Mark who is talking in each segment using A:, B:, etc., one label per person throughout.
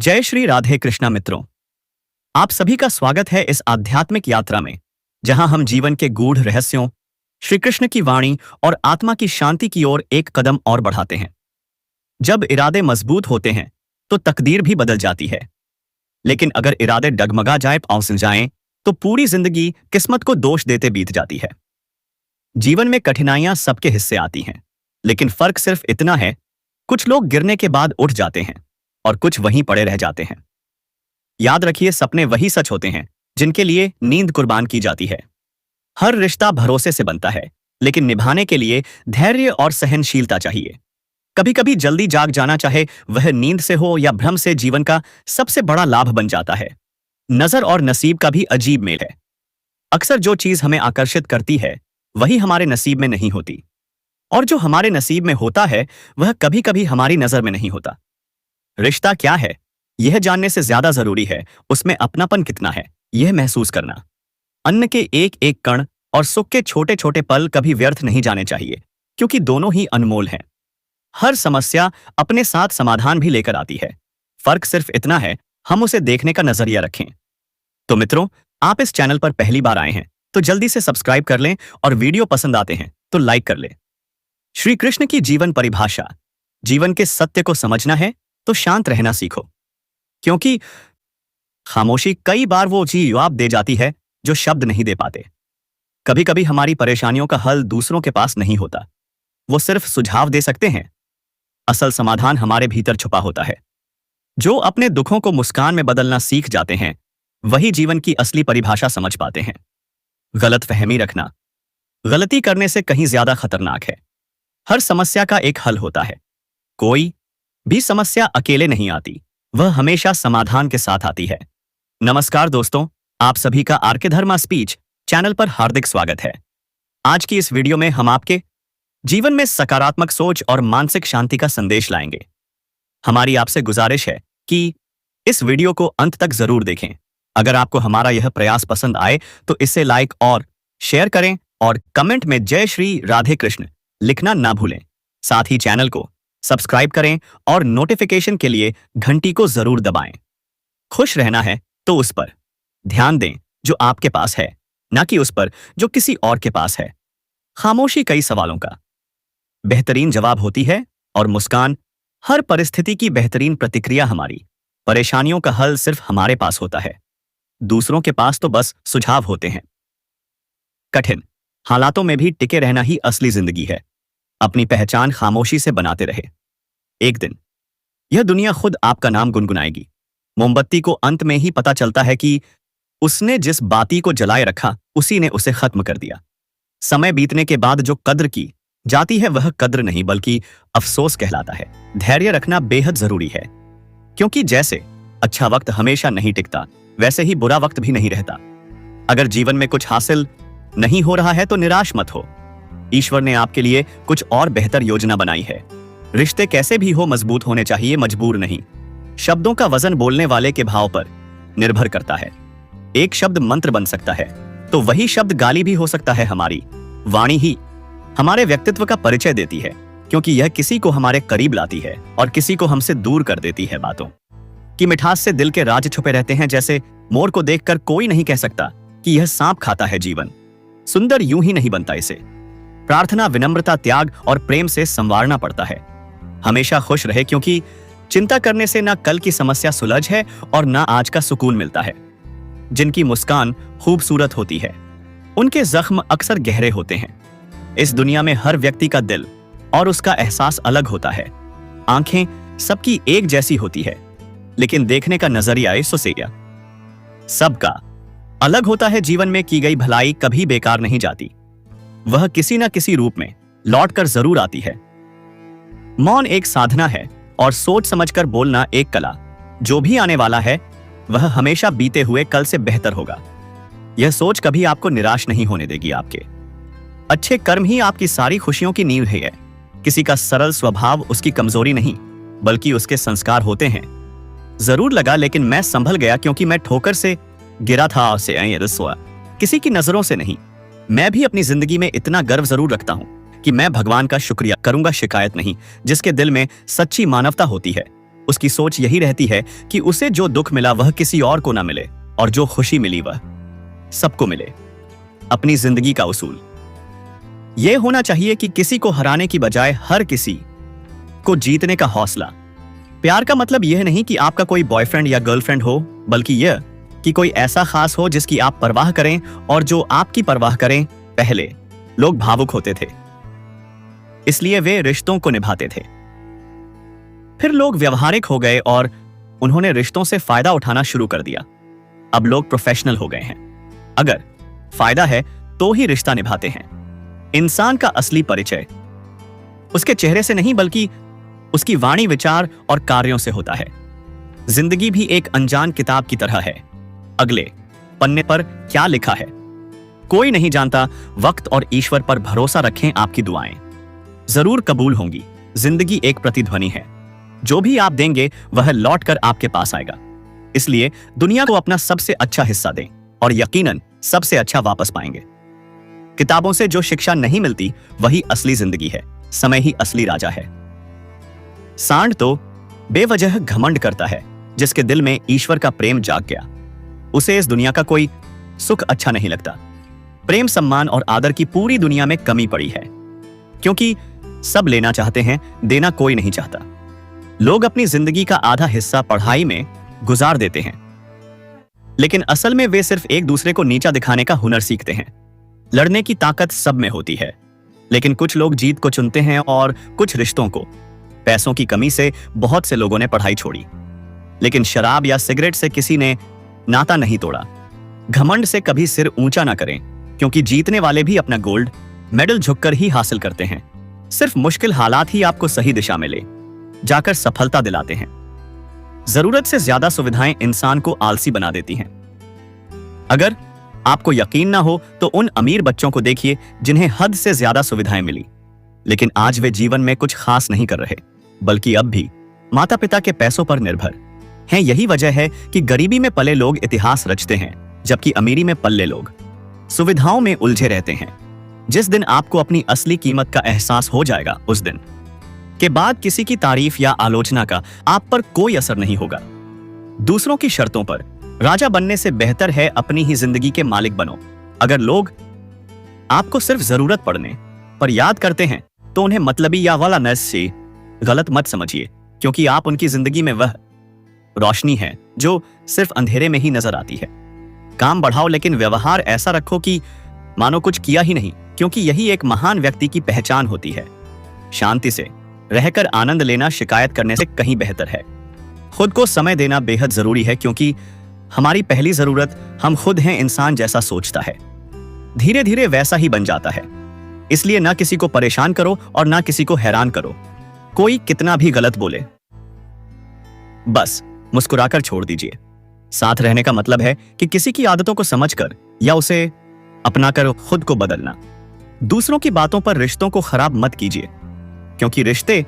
A: जय श्री राधे कृष्णा मित्रों, आप सभी का स्वागत है इस आध्यात्मिक यात्रा में, जहां हम जीवन के गूढ़ रहस्यों, श्री कृष्ण की वाणी और आत्मा की शांति की ओर एक कदम और बढ़ाते हैं। जब इरादे मजबूत होते हैं तो तकदीर भी बदल जाती है, लेकिन अगर इरादे डगमगा जाए, अवसन जाएं, तो पूरी जिंदगी किस्मत को दोष देते बीत जाती है। जीवन में कठिनाइयां सबके हिस्से आती हैं, लेकिन फर्क सिर्फ इतना है, कुछ लोग गिरने के बाद उठ जाते हैं और कुछ वहीं पड़े रह जाते हैं। याद रखिए, सपने वही सच होते हैं जिनके लिए नींद कुर्बान की जाती है। हर रिश्ता भरोसे से बनता है, लेकिन निभाने के लिए धैर्य और सहनशीलता चाहिए। कभी कभी जल्दी जाग जाना, चाहे वह नींद से हो या भ्रम से, जीवन का सबसे बड़ा लाभ बन जाता है। नजर और नसीब का भी अजीब मेल है। अक्सर जो चीज हमें आकर्षित करती है वही हमारे नसीब में नहीं होती, और जो हमारे नसीब में होता है वह कभी कभी हमारी नजर में नहीं होता। रिश्ता क्या है यह जानने से ज्यादा जरूरी है उसमें अपनापन कितना है यह महसूस करना। अन्न के एक एक कण और सुख के छोटे छोटे पल कभी व्यर्थ नहीं जाने चाहिए, क्योंकि दोनों ही अनमोल हैं। हर समस्या अपने साथ समाधान भी लेकर आती है। फर्क सिर्फ इतना है, हम उसे देखने का नजरिया रखें। तो मित्रों, आप इस चैनल पर पहली बार आए हैं तो जल्दी से सब्सक्राइब कर लें, और वीडियो पसंद आते हैं तो लाइक कर लें। श्री कृष्ण की जीवन परिभाषा: जीवन के सत्य को समझना है तो शांत रहना सीखो, क्योंकि खामोशी कई बार वो जवाब दे जाती है जो शब्द नहीं दे पाते। कभी कभी हमारी परेशानियों का हल दूसरों के पास नहीं होता, वो सिर्फ सुझाव दे सकते हैं। असल समाधान हमारे भीतर छुपा होता है। जो अपने दुखों को मुस्कान में बदलना सीख जाते हैं वही जीवन की असली परिभाषा समझ पाते हैं। गलतफहमी रखना गलती करने से कहीं ज्यादा खतरनाक है। हर समस्या का एक हल होता है। कोई भी समस्या अकेले नहीं आती, वह हमेशा समाधान के साथ आती है। नमस्कार दोस्तों, आप सभी का आर के धर्मा स्पीच चैनल पर हार्दिक स्वागत है। आज की इस वीडियो में हम आपके जीवन में सकारात्मक सोच और मानसिक शांति का संदेश लाएंगे। हमारी आपसे गुजारिश है कि इस वीडियो को अंत तक जरूर देखें। अगर आपको हमारा यह प्रयास पसंद आए तो इसे लाइक और शेयर करें, और कमेंट में जय श्री राधे कृष्ण लिखना ना भूलें। साथ ही चैनल को सब्सक्राइब करें और नोटिफिकेशन के लिए घंटी को जरूर दबाएं। खुश रहना है तो उस पर ध्यान दें जो आपके पास है, ना कि उस पर जो किसी और के पास है। खामोशी कई सवालों का बेहतरीन जवाब होती है, और मुस्कान हर परिस्थिति की बेहतरीन प्रतिक्रिया। हमारी परेशानियों का हल सिर्फ हमारे पास होता है, दूसरों के पास तो बस सुझाव होते हैं। कठिन हालातों में भी टिके रहना ही असली जिंदगी है। अपनी पहचान खामोशी से बनाते रहे। एक दिन यह दुनिया खुद आपका नाम गुनगुनाएगी। मोमबत्ती को अंत में ही पता चलता है कि उसने जिस बाती को जलाए रखा उसी ने उसे खत्म कर दिया। समय बीतने के बाद जो कद्र की जाती है वह कद्र नहीं बल्कि अफसोस कहलाता है। धैर्य रखना बेहद जरूरी है, क्योंकि जैसे अच्छा वक्त हमेशा नहीं टिकता, वैसे ही बुरा वक्त भी नहीं रहता। अगर जीवन में कुछ हासिल नहीं हो रहा है तो निराश मत हो। ईश्वर ने आपके लिए कुछ और बेहतर योजना बनाई है। रिश्ते कैसे भी हो मजबूत होने चाहिए, मजबूर नहीं। शब्दों का वजन बोलने वाले के भाव पर निर्भर करता है। एक शब्द मंत्र बन सकता है तो वही शब्द गाली भी हो सकता है। हमारी वाणी ही हमारे व्यक्तित्व का परिचय देती है, क्योंकि यह किसी को हमारे करीब लाती है और किसी को हमसे दूर कर देती है। बातों की मिठास से दिल के राज छुपे रहते हैं। जैसे मोर को देखकर कोई नहीं कह सकता कि यह सांप खाता है। जीवन सुंदर यूं ही नहीं बनता, इसे प्रार्थना, विनम्रता, त्याग और प्रेम से संवारना पड़ता है। हमेशा खुश रहे, क्योंकि चिंता करने से ना कल की समस्या सुलझ है और ना आज का सुकून मिलता है। जिनकी मुस्कान खूबसूरत होती है उनके जख्म अक्सर गहरे होते हैं। इस दुनिया में हर व्यक्ति का दिल और उसका एहसास अलग होता है। आंखें सबकी एक जैसी होती है, लेकिन देखने का नजरिया सबका अलग होता है। जीवन में की गई भलाई कभी बेकार नहीं जाती, वह किसी न किसी रूप में लौटकर जरूर आती है। मौन एक साधना है और सोच समझकर बोलना एक कला। जो भी आने वाला है वह हमेशा बीते हुए कल से बेहतर होगा। यह सोच कभी आपको निराश नहीं होने देगी। आपके अच्छे कर्म ही आपकी सारी खुशियों की नींव है। किसी का सरल स्वभाव उसकी कमजोरी नहीं, बल्कि उसके संस्कार होते हैं। जरूर लगा, लेकिन मैं संभल गया, क्योंकि मैं ठोकर से गिरा था, किसी की नजरों से नहीं। मैं भी अपनी जिंदगी में इतना गर्व जरूर रखता हूं कि मैं भगवान का शुक्रिया करूंगा, शिकायत नहीं। जिसके दिल में सच्ची मानवता होती है उसकी सोच यही रहती है कि उसे जो दुख मिला वह किसी और को ना मिले और जो खुशी मिली वह सबको मिले। अपनी जिंदगी का उसूल यह होना चाहिए कि किसी को हराने की बजाय हर किसी को जीतने का हौसला। प्यार का मतलब यह नहीं कि आपका कोई बॉयफ्रेंड या गर्लफ्रेंड हो, बल्कि यह कि कोई ऐसा खास हो जिसकी आप परवाह करें और जो आपकी परवाह करें। पहले लोग भावुक होते थे, इसलिए वे रिश्तों को निभाते थे। फिर लोग व्यवहारिक हो गए और उन्होंने रिश्तों से फायदा उठाना शुरू कर दिया। अब लोग प्रोफेशनल हो गए हैं। अगर फायदा है तो ही रिश्ता निभाते हैं। इंसान का असली परिचय उसके चेहरे से नहीं बल्कि उसकी वाणी, विचार और कार्यों से होता है। जिंदगी भी एक अनजान किताब की तरह है। अगले पन्ने पर क्या लिखा है कोई नहीं जानता। वक्त और ईश्वर पर भरोसा रखें, आपकी दुआएं जरूर कबूल होंगी। जिंदगी एक प्रतिध्वनि है, जो भी आप देंगे वह लौटकर आपके पास आएगा। इसलिए दुनिया को अपना सबसे अच्छा हिस्सा दें और यकीनन सबसे अच्छा वापस पाएंगे। किताबों से जो शिक्षा नहीं मिलती वही असली जिंदगी है। समय ही असली राजा है। सांड तो बेवजह घमंड करता है, जिसके दिल में ईश्वर का प्रेम जाग गया। उसे इस दुनिया का कोई सुख अच्छा नहीं लगता। प्रेम, सम्मान और आदर की पूरी दुनिया में कमी पड़ी है, क्योंकि सब लेना चाहते हैं, देना कोई नहीं चाहता। लोग अपनी जिंदगी का आधा हिस्सा पढ़ाई में गुजार देते हैं, लेकिन असल में वे सिर्फ एक दूसरे को नीचा दिखाने का हुनर सीखते हैं। लड़ने की ताकत सब में होती है, लेकिन कुछ लोग जीत को चुनते हैं और कुछ रिश्तों को। पैसों की कमी से बहुत से लोगों ने पढ़ाई छोड़ी, लेकिन शराब या सिगरेट से किसी ने नाता नहीं तोड़ा। घमंड से कभी सिर ऊंचा ना करें, क्योंकि जीतने वाले भी अपना गोल्ड मेडल झुककर ही हासिल करते हैं। सिर्फ मुश्किल हालात ही आपको सही दिशा में ले जाकर सफलता दिलाते हैं। जरूरत से ज्यादा सुविधाएं इंसान को आलसी बना देती हैं। अगर आपको यकीन ना हो तो उन अमीर बच्चों को देखिए जिन्हें हद से ज्यादा सुविधाएं मिली, लेकिन आज वे जीवन में कुछ खास नहीं कर रहे, बल्कि अब भी माता पिता के पैसों पर निर्भर हैं। यही वजह है कि गरीबी में पले लोग इतिहास रचते हैं, जबकि अमीरी में पल्ले लोग सुविधाओं में उलझे रहते हैं। जिस दिन आपको अपनी असली कीमत का एहसास हो जाएगा, उस दिन के बाद किसी की तारीफ या आलोचना का आप पर कोई असर नहीं होगा। दूसरों की शर्तों पर राजा बनने से बेहतर है अपनी ही जिंदगी के मालिक बनो। अगर लोग आपको सिर्फ जरूरत पड़ने पर याद करते हैं तो उन्हें मतलबी या वाला नस से गलत मत समझिए, क्योंकि आप उनकी जिंदगी में वह रोशनी है जो सिर्फ अंधेरे में ही नजर आती है। काम बढ़ाओ, लेकिन व्यवहार ऐसा रखो कि मानो कुछ किया ही नहीं, क्योंकि यही एक महान व्यक्ति की पहचान होती है। शांति से रहकर आनंद लेना शिकायत करने से कहीं बेहतर है। खुद को समय देना बेहद जरूरी है, क्योंकि हमारी पहली जरूरत हम खुद हैं। इंसान जैसा सोचता है धीरे धीरे वैसा ही बन जाता है। इसलिए ना किसी को परेशान करो और ना किसी को हैरान करो। कोई कितना भी गलत बोले, बस मुस्कुराकर छोड़ दीजिए। साथ रहने का मतलब है कि किसी की आदतों को समझकर या उसे अपनाकर खुद को बदलना। दूसरों की बातों पर रिश्तों को खराब मत कीजिए, क्योंकि रिश्ते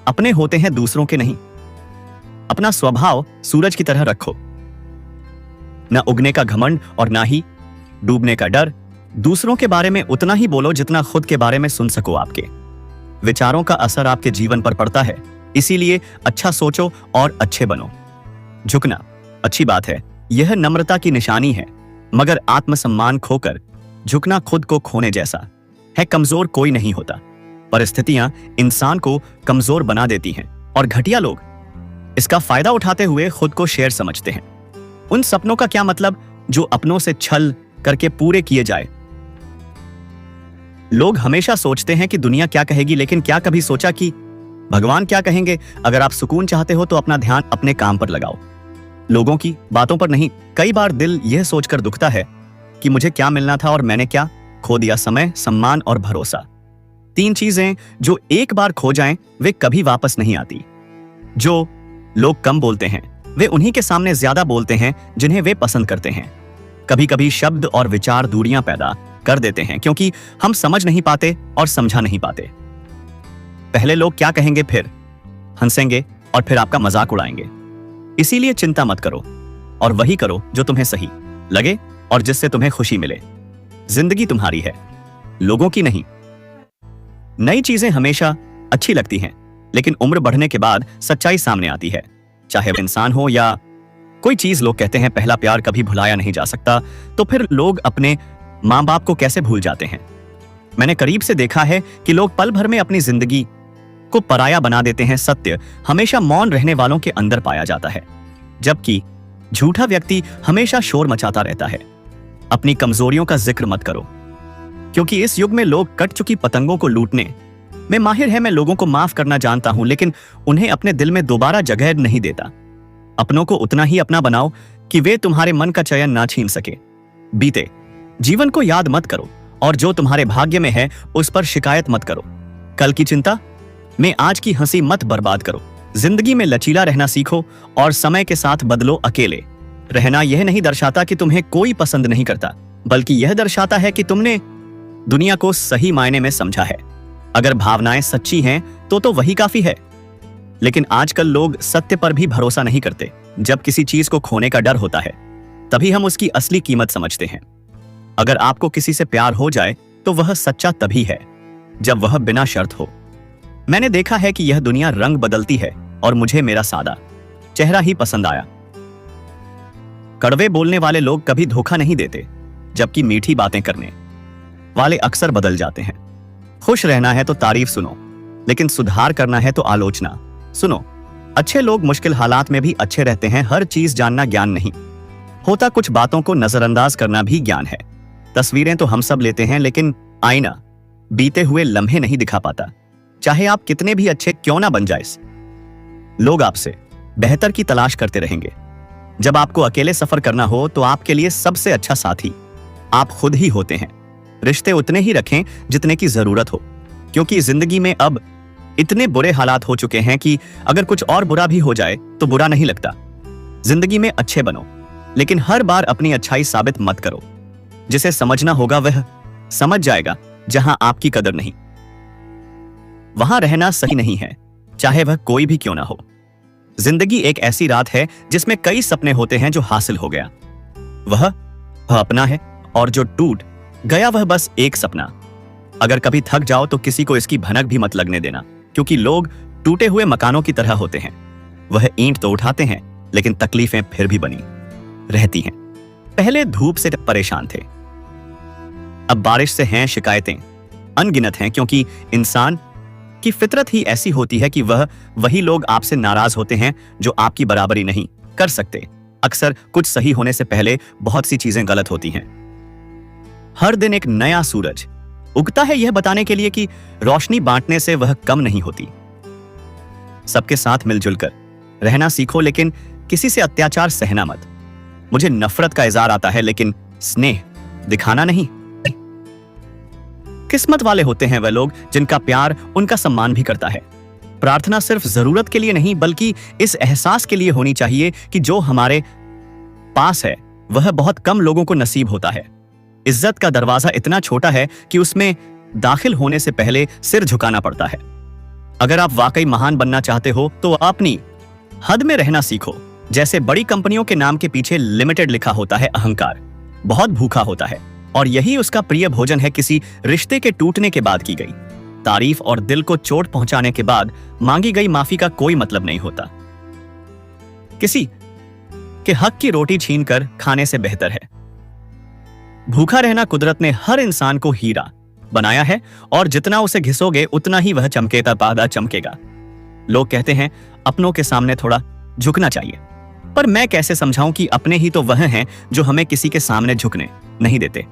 A: अपने होते हैं, दूसरों के नहीं। अपना स्वभाव सूरज की तरह रखो, न उगने का घमंड और ना ही डूबने का डर। दूसरों के बारे में उतना ही बोलो जितना खुद के बारे में सुन सको। आपके विचारों का असर आपके जीवन पर पड़ता है, इसीलिए अच्छा सोचो और अच्छे बनो। झुकना अच्छी बात है, यह नम्रता की निशानी है, मगर आत्मसम्मान खोकर झुकना खुद को खोने जैसा है। कमजोर कोई नहीं होता, परिस्थितियां इंसान को कमजोर बना देती हैं और घटिया लोग इसका फायदा उठाते हुए खुद को शेर समझते हैं। उन सपनों का क्या मतलब जो अपनों से छल करके पूरे किए जाए। लोग हमेशा सोचते हैं कि दुनिया क्या कहेगी, लेकिन क्या कभी सोचा कि भगवान क्या कहेंगे? अगर आप सुकून चाहते हो तो अपना ध्यान अपने काम पर लगाओ, लोगों की बातों पर नहीं। कई बार दिल यह सोचकर दुखता है कि मुझे क्या मिलना था और मैंने क्या खो दिया। समय, सम्मान और भरोसा, 3 चीजें जो एक बार खो जाएं वे कभी वापस नहीं आती। जो लोग कम बोलते हैं वे उन्हीं के सामने ज्यादा बोलते हैं जिन्हें वे पसंद करते हैं। कभी कभी शब्द और विचार दूरियां पैदा कर देते हैं, क्योंकि हम समझ नहीं पाते और समझा नहीं पाते। पहले लोग क्या कहेंगे, फिर हंसेंगे और फिर आपका मजाक उड़ाएंगे। इसीलिए चिंता मत करो और वही करो जो तुम्हें सही लगे और जिससे तुम्हें खुशी मिले। जिंदगी तुम्हारी है, लोगों की नहीं। नई चीजें हमेशा अच्छी लगती हैं, लेकिन उम्र बढ़ने के बाद सच्चाई सामने आती है। चाहे वो इंसान हो या कोई चीज। लोग कहते हैं पहला प्यार कभी भुलाया नहीं जा सकता, तो फिर लोग अपने माँ बाप को कैसे भूल जाते हैं? मैंने करीब से देखा है कि लोग पल भर में अपनी जिंदगी को पराया बना देते हैं। सत्य हमेशा मौन रहने वालों के अंदर पाया जाता है, जबकि झूठा व्यक्ति हमेशा शोर मचाता रहता है। अपनी कमजोरियों का जिक्र मत करो, क्योंकि इस युग में लोग कट चुकी पतंगों को लूटने में माहिर है। मैं लोगों को माफ करना जानता हूं, लेकिन उन्हें अपने दिल में दोबारा जगह नहीं देता। अपनों को उतना ही अपना बनाओ कि वे तुम्हारे मन का चयन ना छीन सके। बीते जीवन को याद मत करो, और जो तुम्हारे भाग्य में है उस पर शिकायत मत करो। कल की चिंता में आज की हंसी मत बर्बाद करो। जिंदगी में लचीला रहना सीखो और समय के साथ बदलो। अकेले रहना यह नहीं दर्शाता कि तुम्हें कोई पसंद नहीं करता, बल्कि यह दर्शाता है कि तुमने दुनिया को सही मायने में समझा है। अगर भावनाएं सच्ची हैं तो वही काफी है। लेकिन आजकल लोग सत्य पर भी भरोसा नहीं करते। जब किसी चीज को खोने का डर होता है, तभी हम उसकी असली कीमत समझते हैं। अगर आपको किसी से प्यार हो जाए तो वह सच्चा तभी है जब वह बिना शर्त हो। मैंने देखा है कि यह दुनिया रंग बदलती है, और मुझे मेरा सादा चेहरा ही पसंद आया। कड़वे बोलने वाले लोग कभी धोखा नहीं देते, जबकि मीठी बातें करने वाले अक्सर बदल जाते हैं। खुश रहना है तो तारीफ सुनो, लेकिन सुधार करना है तो आलोचना सुनो। अच्छे लोग मुश्किल हालात में भी अच्छे रहते हैं। हर चीज जानना ज्ञान नहीं होता, कुछ बातों को नजरअंदाज करना भी ज्ञान है। तस्वीरें तो हम सब लेते हैं, लेकिन आईना बीते हुए लम्हे नहीं दिखा पाता। चाहे आप कितने भी अच्छे क्यों ना बन जाए, लोग आपसे बेहतर की तलाश करते रहेंगे। जब आपको अकेले सफर करना हो तो आपके लिए सबसे अच्छा साथी आप खुद ही होते हैं। रिश्ते उतने ही रखें जितने की जरूरत हो, क्योंकि जिंदगी में अब इतने बुरे हालात हो चुके हैं कि अगर कुछ और बुरा भी हो जाए तो बुरा नहीं लगता। जिंदगी में अच्छे बनो, लेकिन हर बार अपनी अच्छाई साबित मत करो। जिसे समझना होगा वह समझ जाएगा। जहां आपकी कदर नहीं, वहां रहना सही नहीं है, चाहे वह कोई भी क्यों ना हो। जिंदगी एक ऐसी रात है जिसमें कई सपने होते हैं। जो हासिल हो गया वह अपना है, और जो टूट गया वह बस एक सपना। अगर कभी थक जाओ तो किसी को इसकी भनक भी मत लगने देना, क्योंकि लोग टूटे हुए मकानों की तरह होते हैं। वह ईंट तो उठाते हैं, लेकिन तकलीफें फिर भी बनी रहती हैं। पहले धूप से परेशान थे, अब बारिश से हैं शिकायतें अनगिनत हैं, क्योंकि इंसान की फितरत ही ऐसी होती है कि वही लोग आपसे नाराज होते हैं जो आपकी बराबरी नहीं कर सकते। अक्सर कुछ सही होने से पहले बहुत सी चीजें गलत होती हैं। हर दिन एक नया सूरज उगता है, यह बताने के लिए कि रोशनी बांटने से वह कम नहीं होती। सबके साथ मिलजुल कर रहना सीखो, लेकिन किसी से अत्याचार सहना मत। मुझे नफरत का इज़हार आता है, लेकिन स्नेह दिखाना नहीं। किस्मत वाले होते हैं वह लोग जिनका प्यार उनका सम्मान भी करता है। प्रार्थना सिर्फ जरूरत के लिए नहीं, बल्कि इस एहसास के लिए होनी चाहिए कि जो हमारे पास है वह बहुत कम लोगों को नसीब होता है। इज्जत का दरवाजा इतना छोटा है कि उसमें दाखिल होने से पहले सिर झुकाना पड़ता है। अगर आप वाकई महान बनना चाहते हो तो अपनी हद में रहना सीखो। जैसे बड़ी कंपनियों के नाम के पीछे लिमिटेड लिखा होता है, अहंकार बहुत भूखा होता है, और यही उसका प्रिय भोजन है। किसी रिश्ते के टूटने के बाद की गई तारीफ और दिल को चोट पहुंचाने के बाद मांगी गई माफी का कोई मतलब नहीं होता। किसी के हक की रोटी छीनकर खाने से बेहतर है। भूखा रहना कुदरत ने हर इंसान को हीरा बनाया है, और जितना उसे घिसोगे उतना ही वह चमकेता पादा चमकेगा। लोग कहते हैं अपनों के सामने थोड़ा झुकना चाहिए, पर मैं कैसे समझाऊं कि अपने ही तो वह हैं जो हमें किसी के सामने झुकने नहीं देते।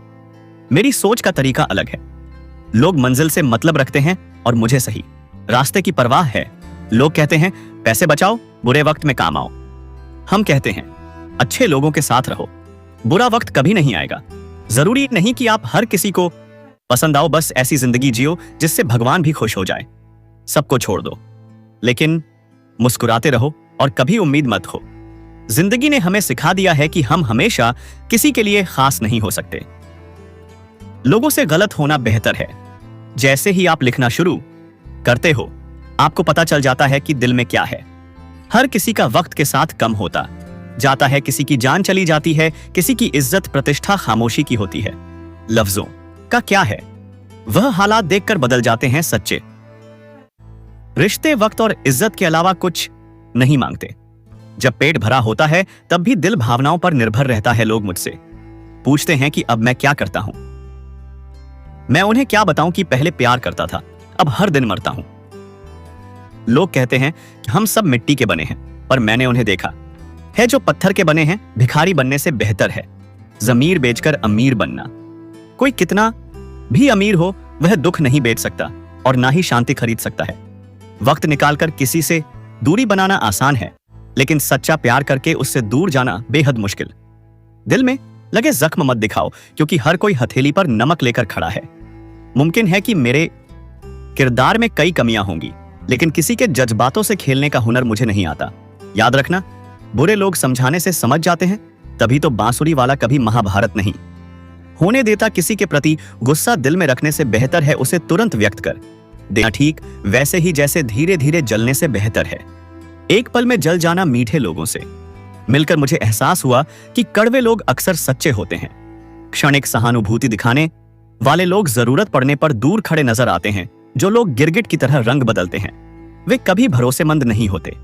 A: मेरी सोच का तरीका अलग है। लोग मंजिल से मतलब रखते हैं और मुझे सही रास्ते की परवाह है। लोग कहते हैं पैसे बचाओ, बुरे वक्त में काम आओ। हम कहते हैं अच्छे लोगों के साथ रहो, बुरा वक्त कभी नहीं आएगा। जरूरी नहीं कि आप हर किसी को पसंद आओ, बस ऐसी जिंदगी जियो जिससे भगवान भी खुश हो जाए। सबको छोड़ दो, लेकिन मुस्कुराते रहो और कभी उम्मीद मत खो। जिंदगी ने हमें सिखा दिया है कि हम हमेशा किसी के लिए खास नहीं हो सकते। लोगों से गलत होना बेहतर है। जैसे ही आप लिखना शुरू करते हो, आपको पता चल जाता है कि दिल में क्या है। हर किसी का वक्त के साथ कम होता जाता है, किसी की जान चली जाती है, किसी की इज्जत प्रतिष्ठा खामोशी की होती है। लफ्जों का क्या है, वह हालात देखकर बदल जाते हैं। सच्चे रिश्ते वक्त और इज्जत के अलावा कुछ नहीं मांगते। जब पेट भरा होता है तब भी दिल भावनाओं पर निर्भर रहता है। लोग मुझसे पूछते हैं कि अब मैं क्या करता हूं। मैं उन्हें क्या बताऊं कि पहले प्यार करता था, अब हर दिन मरता हूं। लोग कहते हैं कि हम सब मिट्टी के बने हैं, पर मैंने उन्हें देखा है जो पत्थर के बने हैं भिखारी बनने से बेहतर है ज़मीर बेचकर अमीर बनना। कोई कितना भी अमीर हो वह दुख नहीं बेच सकता और ना ही शांति खरीद सकता है। वक्त निकालकर किसी से दूरी बनाना आसान है, लेकिन सच्चा प्यार करके उससे दूर जाना बेहद मुश्किल। दिल में लगे जख्म मत दिखाओ, क्योंकि हर कोई हथेली पर नमक लेकर खड़ा है। मुमकिन है कि मेरे किरदार में कई कमियां होंगी, लेकिन किसी के जज्बातों से खेलने का हुनर मुझे नहीं आता। याद रखना, बुरे लोग समझाने से समझ जाते हैं, तभी तो बांसुरी वाला कभी महाभारत नहीं होने देता। किसी के प्रति गुस्सा दिल में रखने से बेहतर है उसे तुरंत व्यक्त कर देना, ठीक वैसे ही जैसे धीरे धीरे जलने से बेहतर है एक पल में जल जाना। मीठे लोगों से मिलकर मुझे एहसास हुआ कि कड़वे लोग अक्सर सच्चे होते हैं। क्षणिक सहानुभूति दिखाने वाले लोग जरूरत पड़ने पर दूर खड़े नजर आते हैं। जो लोग गिरगिट की तरह रंग बदलते हैं वे कभी भरोसेमंद नहीं होते।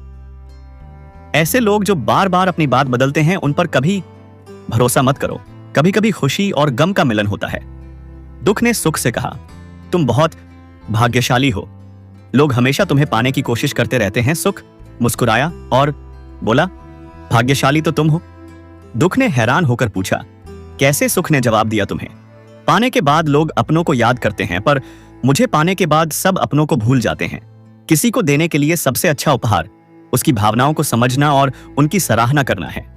A: ऐसे लोग जो बार बार अपनी बात बदलते हैं उन पर कभी भरोसा मत करो। कभी कभी खुशी और गम का मिलन होता है। दुख ने सुख से कहा, तुम बहुत भाग्यशाली हो। लोग हमेशा तुम्हें पाने की कोशिश करते रहते हैं। सुख मुस्कुराया और बोला, भाग्यशाली तो तुम हो। दुख ने हैरान होकर पूछा, कैसे? सुख ने जवाब दिया, तुम्हें पाने के बाद लोग अपनों को याद करते हैं, पर मुझे पाने के बाद सब अपनों को भूल जाते हैं। किसी को देने के लिए सबसे अच्छा उपहार उसकी भावनाओं को समझना और उनकी सराहना करना है।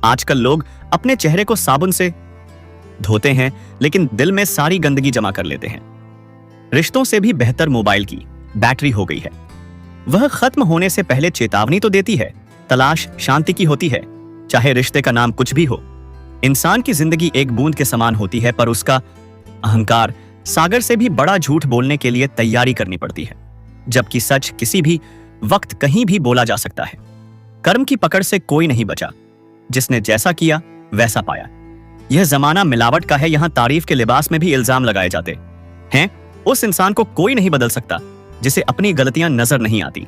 A: आजकल लोग अपने चेहरे को साबुन से धोते हैं, लेकिन दिल में सारी गंदगी जमा कर लेते हैं। रिश्तों से भी बेहतर मोबाइल की बैटरी हो गई है। वह खत्म होने से पहले चेतावनी तो देती है। तलाश शांति की होती है, चाहे रिश्ते का नाम कुछ भी हो। इंसान की जिंदगी एक बूंद के समान होती है, पर उसका अहंकार सागर से भी बड़ा झूठ बोलने के लिए तैयारी करनी पड़ती है, जबकि सच किसी भी वक्त कहीं भी बोला जा सकता है। कर्म की पकड़ से कोई नहीं बचा। जिसने जैसा किया वैसा पाया। यह जमाना मिलावट का है। यहां तारीफ के लिबास में भी इल्जाम लगाए जाते हैं। उस इंसान को कोई नहीं बदल सकता जिसे अपनी गलतियां नजर नहीं आती।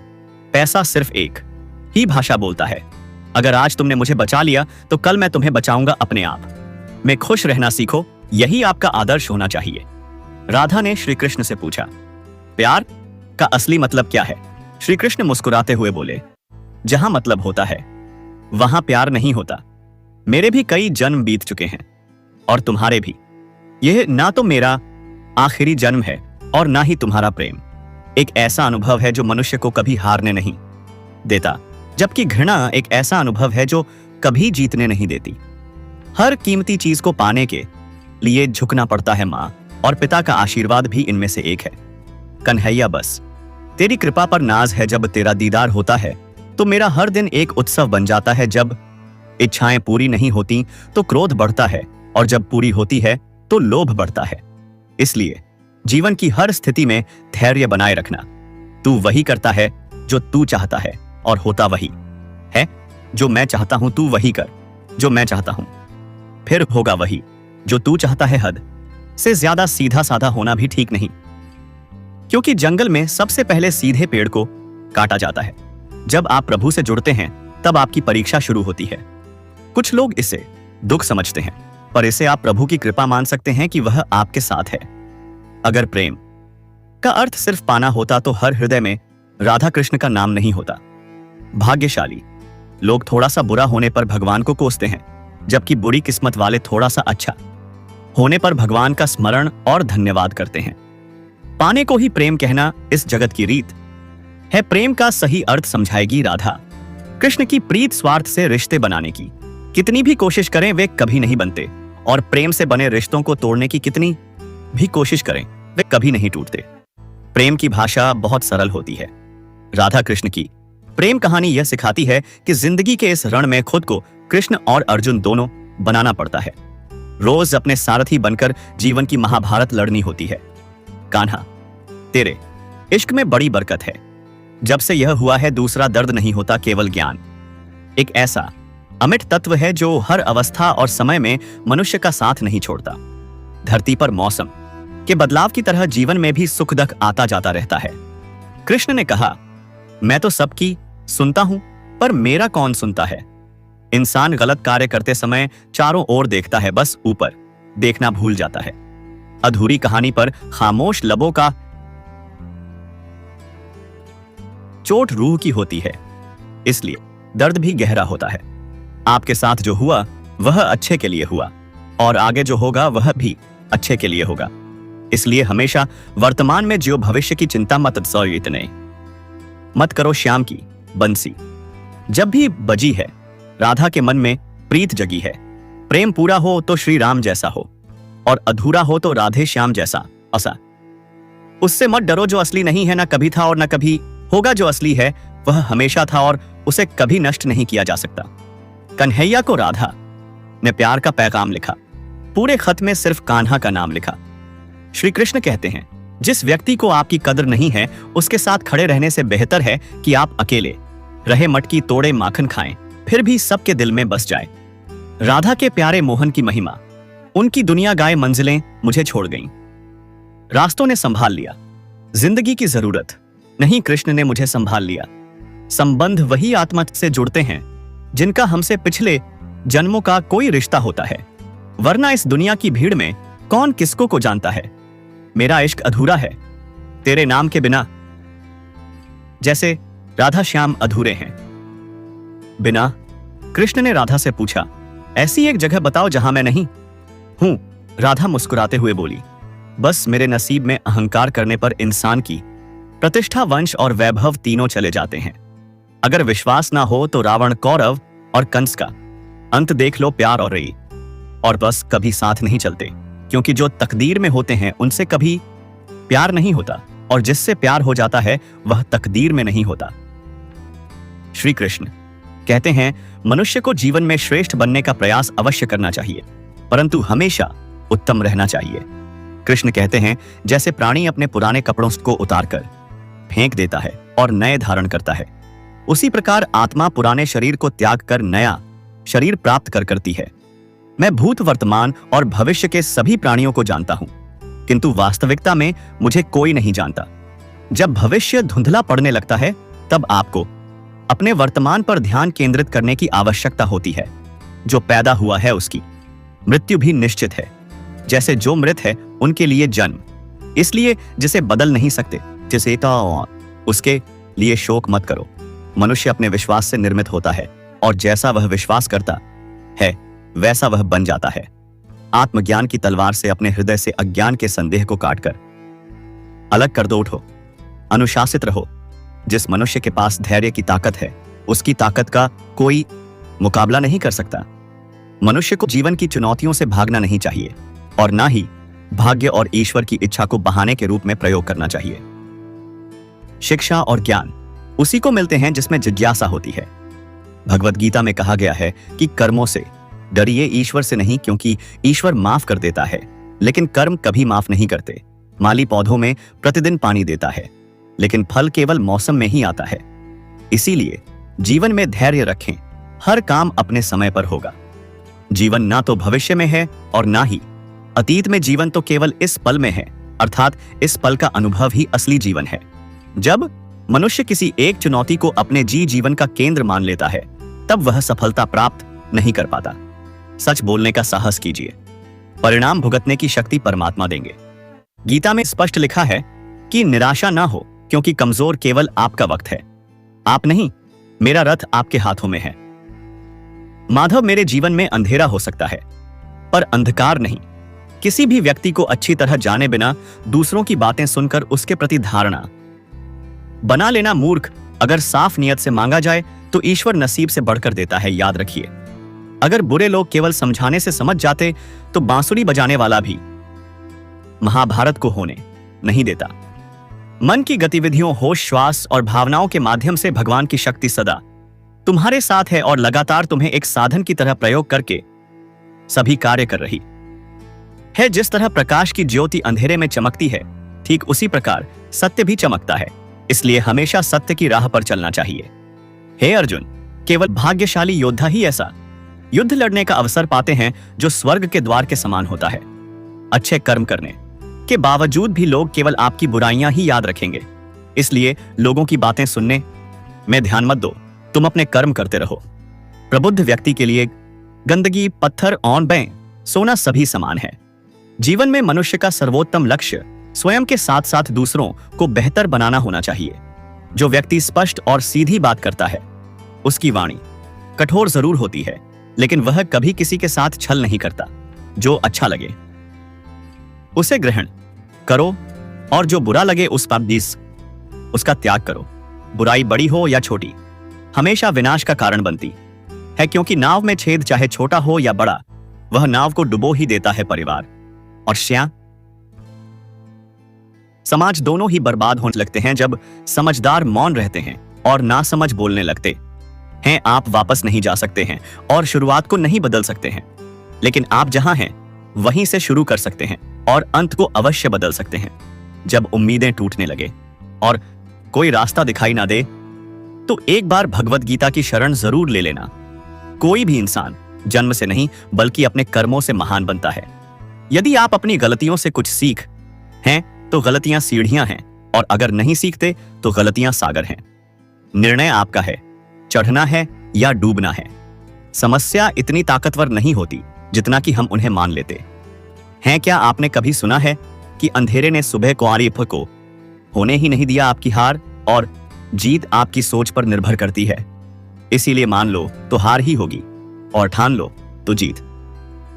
A: पैसा सिर्फ एक ही भाषा बोलता है। अगर आज तुमने मुझे बचा लिया तो कल मैं तुम्हें बचाऊंगा अपने आप में। खुश रहना सीखो, यही आपका आदर्श होना चाहिए। राधा ने श्री कृष्ण से पूछा, प्यार का असली मतलब क्या है? श्री कृष्ण मुस्कुराते हुए बोले, जहां मतलब होता है वहां प्यार नहीं होता। मेरे भी कई जन्म बीत चुके हैं और तुम्हारे भी। यह ना तो मेरा आखिरी जन्म है और ना ही तुम्हारा प्रेम। एक ऐसा अनुभव है जो मनुष्य को कभी हारने नहीं देता, जबकि घृणा एक ऐसा अनुभव है जो कभी जीतने नहीं देती। हर कीमती चीज को पाने के लिए झुकना पड़ता है। माँ और पिता का आशीर्वाद भी इनमें से एक है। कन्हैया, बस तेरी कृपा पर नाज है। जब तेरा दीदार होता है तो मेरा हर दिन एक उत्सव बन जाता है। जब इच्छाएं पूरी नहीं होती तो क्रोध बढ़ता है, और जब पूरी होती है तो लोभ बढ़ता है। इसलिए जीवन की हर स्थिति में धैर्य बनाए रखना। तू वही करता है जो तू चाहता है, और होता वही है जो मैं चाहता हूं। तू वही कर जो मैं चाहता हूं, फिर होगा वही जो तू चाहता है। हद से ज्यादा सीधा साधा होना भी ठीक नहीं, क्योंकि जंगल में सबसे पहले सीधे पेड़ को काटा जाता है। जब आप प्रभु से जुड़ते हैं तब आपकी परीक्षा शुरू होती है। कुछ लोग इसे दुख समझते हैं, पर इसे आप प्रभु की कृपा मान सकते हैं कि वह आपके साथ है। अगर प्रेम का अर्थ सिर्फ पाना होता तो हर हृदय में राधा कृष्ण का नाम नहीं होता। भाग्यशाली लोग थोड़ा सा बुरा होने पर भगवान को कोसते हैं, जबकि बुरी किस्मत वाले थोड़ा सा अच्छा होने पर भगवान का स्मरण और धन्यवाद करते हैं। पाने को ही प्रेम कहना इस जगत की रीत है। प्रेम का सही अर्थ समझाएगी राधा। कृष्ण की प्रीत स्वार्थ से रिश्ते बनाने की कितनी भी कोशिश करें वे कभी नहीं बनते, और प्रेम से बने रिश्तों को तोड़ने की कितनी भी कोशिश करें वे कभी नहीं टूटते। प्रेम की भाषा बहुत सरल होती है। राधा कृष्ण की प्रेम कहानी यह सिखाती है कि जिंदगी के इस रण में खुद को कृष्ण और अर्जुन दोनों बनाना पड़ता है। रोज अपने सारथी बनकर जीवन की महाभारत लड़नी होती है। कान्हा, तेरे इश्क में बड़ी बरकत है। जब से यह हुआ है दूसरा दर्द नहीं होता, केवल ज्ञान। एक ऐसा अमिट तत्व है जो हर अवस्था और समय में मनुष्य का साथ नहीं छोड़ता। धरती पर मौसम के बदलाव की तरह जीवन में भी सुख दुख आता जाता रहता है। कृष्ण ने कहा, मैं तो सबकी सुनता हूं, पर मेरा कौन सुनता है। इंसान गलत कार्य करते समय चारों ओर देखता है, बस ऊपर देखना भूल जाता है। अधूरी कहानी पर खामोश लबों का चोट रूह की होती है, इसलिए दर्द भी गहरा होता है। आपके साथ जो हुआ वह अच्छे के लिए हुआ और आगे जो होगा वह भी अच्छे के लिए होगा। इसलिए हमेशा वर्तमान में जियो, भविष्य की चिंता मत इतने मत करो। श्याम की बंसी जब भी बजी है, राधा के मन में प्रीत जगी है। प्रेम पूरा हो तो श्री राम जैसा हो और अधूरा हो तो राधे श्याम जैसा। ऐसा उससे मत डरो जो असली नहीं है, ना कभी था और ना कभी होगा। जो असली है वह हमेशा था और उसे कभी नष्ट नहीं किया जा सकता। कन्हैया को राधा ने प्यार का पैगाम लिखा, पूरे खत में सिर्फ कान्हा का नाम लिखा। श्री कृष्ण कहते हैं, जिस व्यक्ति को आपकी कदर नहीं है उसके साथ खड़े रहने से बेहतर है कि आप अकेले रहे मटकी तोड़े माखन खाएं, फिर भी सबके दिल में बस जाए। राधा के प्यारे मोहन की महिमा, उनकी दुनिया गाए मंजिलें मुझे छोड़ गईं। रास्तों ने संभाल लिया, जिंदगी की जरूरत नहीं, कृष्ण ने मुझे संभाल लिया। संबंध वही आत्मा से जुड़ते हैं जिनका हमसे पिछले जन्मों का कोई रिश्ता होता है, वरना इस दुनिया की भीड़ में कौन किसको को जानता है। मेरा इश्क अधूरा है तेरे नाम के बिना, जैसे राधा श्याम अधूरे हैं बिना। कृष्ण ने राधा से पूछा, ऐसी एक जगह बताओ जहां मैं नहीं हूं। राधा मुस्कुराते हुए बोली, बस मेरे नसीब में अहंकार करने पर इंसान की प्रतिष्ठा, वंश और वैभव तीनों चले जाते हैं। अगर विश्वास ना हो तो रावण, कौरव और कंस का अंत देख लो। प्यार और रई और बस कभी साथ नहीं चलते, क्योंकि जो तकदीर में होते हैं उनसे कभी प्यार नहीं होता और जिससे प्यार हो जाता है वह तकदीर में नहीं होता। श्री कृष्ण कहते हैं, मनुष्य को जीवन में श्रेष्ठ बनने का प्रयास अवश्य करना चाहिए, परंतु हमेशा उत्तम रहना चाहिए। कृष्ण कहते हैं, जैसे प्राणी अपने पुराने कपड़ों को उतारकर फेंक देता है और नए धारण करता है, उसी प्रकार आत्मा पुराने शरीर को त्याग कर नया शरीर प्राप्त करती है। मैं भूत, वर्तमान और भविष्य के सभी प्राणियों को जानता हूं, किंतु वास्तविकता में मुझे कोई नहीं जानता। जब भविष्य धुंधला पड़ने लगता है तब आपको अपने वर्तमान पर ध्यान केंद्रित करने की आवश्यकता होती है। जो पैदा हुआ है उसकी मृत्यु भी निश्चित है, जैसे जो मृत है उनके लिए जन्म, इसलिए जिसे बदल नहीं सकते, जिसे उसके लिए शोक मत करो। मनुष्य अपने विश्वास से निर्मित होता है और जैसा वह विश्वास करता है वैसा वह बन जाता है। आत्मज्ञान की तलवार से अपने हृदय से अज्ञान के संदेह को काटकर अलग कर दो। उठो, अनुशासित रहो। जिस मनुष्य के पास धैर्य की ताकत है उसकी ताकत का कोई मुकाबला नहीं कर सकता। मनुष्य को जीवन की चुनौतियों से भागना नहीं चाहिए और ना ही भाग्य और ईश्वर की इच्छा को बहाने के रूप में प्रयोग करना चाहिए। शिक्षा और ज्ञान उसी को मिलते हैं जिसमें जिज्ञासा होती है। भगवत गीता में कहा गया है कि कर्मों से डरिए, ईश्वर से नहीं, क्योंकि ईश्वर माफ कर देता है लेकिन कर्म कभी माफ नहीं करते। माली पौधों में प्रतिदिन पानी देता है लेकिन फल केवल मौसम में ही आता है। इसीलिए जीवन में धैर्य रखें, हर काम अपने समय पर होगा। जीवन ना तो भविष्य में है और ना ही अतीत में, जीवन तो केवल इस पल में है, अर्थात इस पल का अनुभव ही असली जीवन है। जब मनुष्य किसी एक चुनौती को अपने जीवन का केंद्र मान लेता है तब वह सफलता प्राप्त नहीं कर पाता। सच बोलने का साहस कीजिए, परिणाम भुगतने की शक्ति परमात्मा देंगे। गीता में स्पष्ट लिखा है कि निराशा ना हो, क्योंकि कमजोर केवल आपका वक्त है, आप नहीं। मेरा रथ आपके हाथों में है। माधव, मेरे जीवन में अंधेरा हो सकता है पर अंधकार नहीं। किसी भी व्यक्ति को अच्छी तरह जाने बिना दूसरों की बातें सुनकर उसके प्रति धारणा बना लेना मूर्ख। अगर साफ नियत से मांगा जाए तो ईश्वर नसीब से बढ़कर देता है, याद रखिए। अगर बुरे लोग केवल समझाने से समझ जाते तो बांसुरी बजाने वाला भी महाभारत को होने नहीं देता। मन की गतिविधियों, होश, श्वास और भावनाओं के माध्यम से भगवान की शक्ति सदा तुम्हारे साथ है और लगातार तुम्हें एक साधन की तरह प्रयोग करके सभी कार्य कर रही है। जिस तरह प्रकाश की ज्योति अंधेरे में चमकती है, ठीक उसी प्रकार सत्य भी चमकता है। इसलिए हमेशा सत्य की राह पर चलना चाहिए। हे अर्जुन, केवल भाग्यशाली योद्धा ही ऐसा युद्ध लड़ने का अवसर पाते हैं जो स्वर्ग के द्वार के समान होता है। अच्छे कर्म करने के बावजूद भी लोग केवल आपकी बुराइयां ही याद रखेंगे, इसलिए लोगों की बातें सुनने में ध्यान मत दो। तुम अपने कर्म करते रहो। प्रबुद्ध व्यक्ति के लिए गंदगी, पत्थर और बें, सोना सभी समान है। जीवन में मनुष्य का सर्वोत्तम लक्ष्य स्वयं के साथ साथ दूसरों को बेहतर बनाना होना चाहिए। जो व्यक्ति स्पष्ट और सीधी बात करता है, उसकी वाणी कठोर जरूर होती है, लेकिन वह कभी किसी के साथ छल नहीं करता। जो अच्छा लगे उसे ग्रहण करो और जो बुरा लगे उसका त्याग करो। बुराई बड़ी हो या छोटी हमेशा विनाश का कारण बनती है, क्योंकि नाव में छेद चाहे छोटा हो या बड़ा, वह नाव को डुबो ही देता है। परिवार और समाज दोनों ही बर्बाद होने लगते हैं जब समझदार मौन रहते हैं और नासमझ बोलने लगते हैं। आप वापस नहीं जा सकते हैं और शुरुआत को नहीं बदल सकते हैं, लेकिन आप जहां हैं वहीं से शुरू कर सकते हैं और अंत को अवश्य बदल सकते हैं। जब उम्मीदें टूटने लगे और कोई रास्ता दिखाई ना दे, तो एक बार भगवत गीता की शरण जरूर ले लेना। कोई भी इंसान जन्म से नहीं बल्कि अपने कर्मों से महान बनता है। यदि आप अपनी गलतियों से कुछ सीख हैं तो गलतियां सीढ़ियां हैं, और अगर नहीं सीखते तो गलतियां सागर हैं। निर्णय आपका है, चढ़ना है या डूबना है। समस्या इतनी ताकतवर नहीं होती जितना कि हम उन्हें मान लेते हैं। क्या आपने कभी सुना है कि अंधेरे ने सुबह को आरिफ को होने ही नहीं दिया? आपकी हार और जीत आपकी सोच पर निर्भर करती है। इसीलिए मान लो तो हार ही होगी और ठान लो तो जीत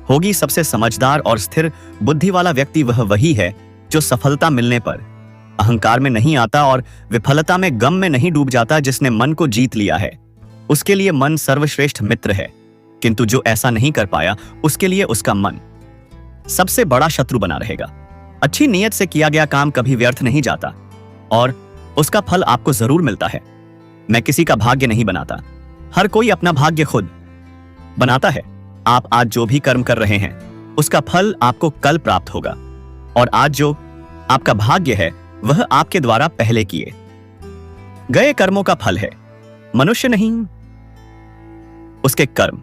A: होगी। सबसे समझदार और स्थिर बुद्धि वाला व्यक्ति वही है जो सफलता मिलने पर अहंकार में नहीं आता और विफलता में गम में नहीं डूब जाता। जिसने मन को जीत लिया है उसके लिए मन सर्वश्रेष्ठ मित्र है, किंतु जो ऐसा नहीं कर पाया उसके लिए उसका मन सबसे बड़ा शत्रु बना रहेगा। अच्छी नीयत से किया गया काम कभी व्यर्थ नहीं जाता और उसका फल आपको जरूर मिलता है। मैं किसी का भाग्य नहीं बनाता, हर कोई अपना भाग्य खुद बनाता है। आप आज जो भी कर्म कर रहे हैं उसका फल आपको कल प्राप्त होगा, और आज जो आपका भाग्य है वह आपके द्वारा पहले किए गए कर्मों का फल है। मनुष्य नहीं, उसके कर्म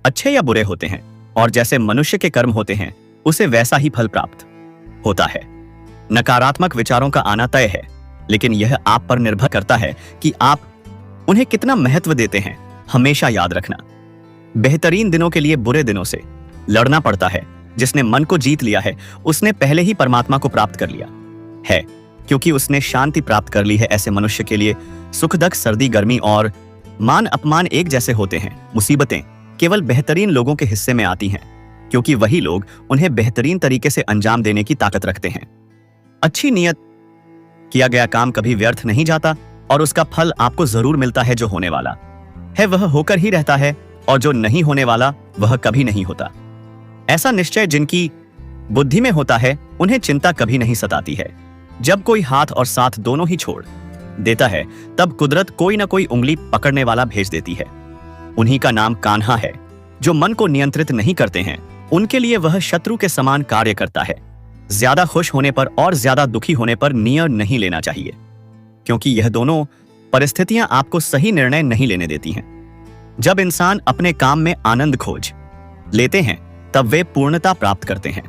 A: अच्छे या बुरे होते हैं, और जैसे मनुष्य के कर्म होते हैं उसे वैसा ही फल प्राप्त होता है। नकारात्मक विचारों का आना तय है, लेकिन यह आप पर निर्भर करता है कि आप उन्हें कितना महत्व देते हैं। हमेशा याद रखना, बेहतरीन दिनों के लिए बुरे दिनों से लड़ना पड़ता है। जिसने मन को जीत लिया है उसने पहले ही परमात्मा को प्राप्त कर लिया है, क्योंकि उसने शांति प्राप्त कर ली है। ऐसे मनुष्य के लिए सुख दुख, सर्दी गर्मी और मान अपमान एक जैसे होते हैं। मुसीबतें केवल बेहतरीन लोगों के हिस्से में आती हैं, क्योंकि वही लोग उन्हें बेहतरीन तरीके से अंजाम देने की ताकत रखते हैं। अच्छी नियत किया गया काम कभी व्यर्थ नहीं जाता और उसका फल आपको जरूर मिलता है। जो होने वाला है वह होकर ही रहता है, और जो नहीं होने वाला वह कभी नहीं होता। ऐसा निश्चय जिनकी बुद्धि में होता है उन्हें चिंता कभी नहीं सताती है। जब कोई हाथ और साथ दोनों ही छोड़ देता है तब कुदरत कोई ना कोई उंगली पकड़ने वाला भेज देती है। उन्हीं का नाम कान्हा है। जो मन को नियंत्रित नहीं करते हैं उनके लिए वह शत्रु के समान कार्य करता है। ज्यादा खुश होने पर और ज्यादा दुखी होने पर निर्णय नहीं लेना चाहिए, क्योंकि यह दोनों परिस्थितियां आपको सही निर्णय नहीं लेने देती हैं। जब इंसान अपने काम में आनंद खोज लेते हैं तब वे पूर्णता प्राप्त करते हैं।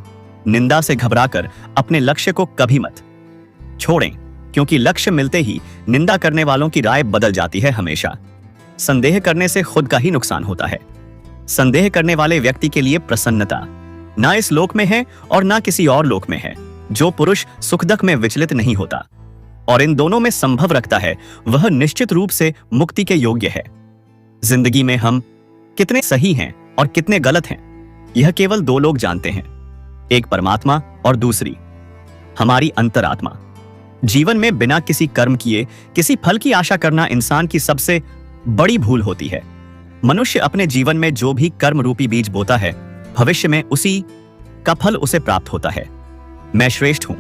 A: निंदा से घबराकर अपने लक्ष्य को कभी मत छोड़ें, क्योंकि लक्ष्य मिलते ही निंदा करने वालों की राय बदल जाती है। हमेशा संदेह करने से खुद का ही नुकसान होता है। संदेह करने वाले व्यक्ति के लिए प्रसन्नता ना इस लोक में है और ना किसी और लोक में है। जो पुरुष सुख दुख में विचलित नहीं होता और इन दोनों में संभव रखता है वह निश्चित रूप से मुक्ति के योग्य है। जिंदगी में हम कितने सही हैं और कितने गलत हैं यह केवल दो लोग जानते हैं, एक परमात्मा और दूसरी हमारी अंतरात्मा। जीवन में बिना किसी कर्म किए किसी फल की आशा करना इंसान की सबसे बड़ी भूल होती है। मनुष्य अपने जीवन में जो भी कर्म रूपी बीज बोता है भविष्य में उसी का फल उसे प्राप्त होता है। मैं श्रेष्ठ हूं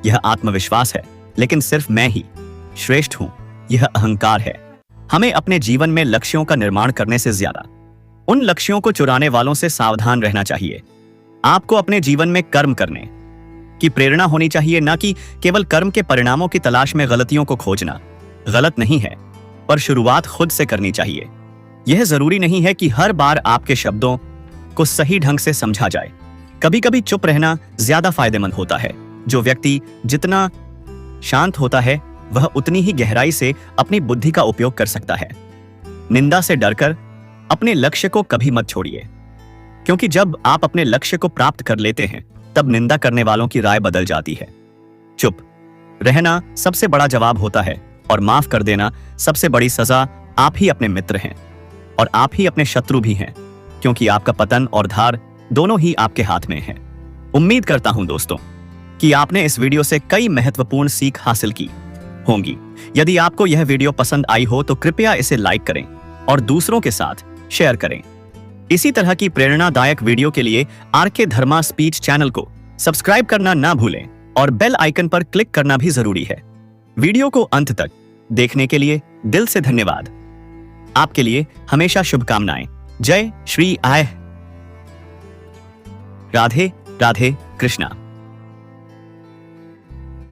A: यह आत्मविश्वास है, लेकिन सिर्फ मैं ही श्रेष्ठ हूं यह अहंकार है। हमें अपने जीवन में लक्ष्यों का निर्माण करने से ज्यादा उन लक्ष्यों को चुराने वालों से सावधान रहना चाहिए। आपको अपने जीवन में कर्म करने की प्रेरणा होनी चाहिए, ना कि केवल कर्म के परिणामों की तलाश में गलतियों को खोजना। गलत नहीं है, पर शुरुआत खुद से करनी चाहिए। यह जरूरी नहीं है कि हर बार आपके शब्दों को सही ढंग से समझा जाए। कभी कभी चुप रहना ज्यादा फायदेमंद होता है। जो व्यक्ति जितना शांत होता है वह उतनी ही गहराई से अपनी बुद्धि का उपयोग कर सकता है। निंदा से डरकर अपने लक्ष्य को कभी मत छोड़िए, क्योंकि जब आप अपने लक्ष्य को प्राप्त कर लेते हैं तब निंदा करने वालों की राय बदल जाती है। चुप रहना सबसे बड़ा जवाब होता है और माफ कर देना सबसे बड़ी सजा। आप ही अपने मित्र हैं और आप ही अपने शत्रु भी हैं, क्योंकि आपका पतन और धार दोनों ही आपके हाथ में है। उम्मीद करता हूं दोस्तों कि आपने इस वीडियो से कई महत्वपूर्ण सीख हासिल की होंगी। यदि आपको यह वीडियो पसंद आई हो तो कृपया इसे लाइक करें और दूसरों के साथ शेयर करें। इसी तरह की प्रेरणादायक वीडियो के लिए आरके धर्मा स्पीच चैनल को सब्सक्राइब करना ना भूलें और बेल आइकन पर क्लिक करना भी जरूरी है। वीडियो को अंत तक देखने के लिए दिल से धन्यवाद। आपके लिए हमेशा शुभकामनाएं। जय श्री आय। राधे राधे कृष्णा।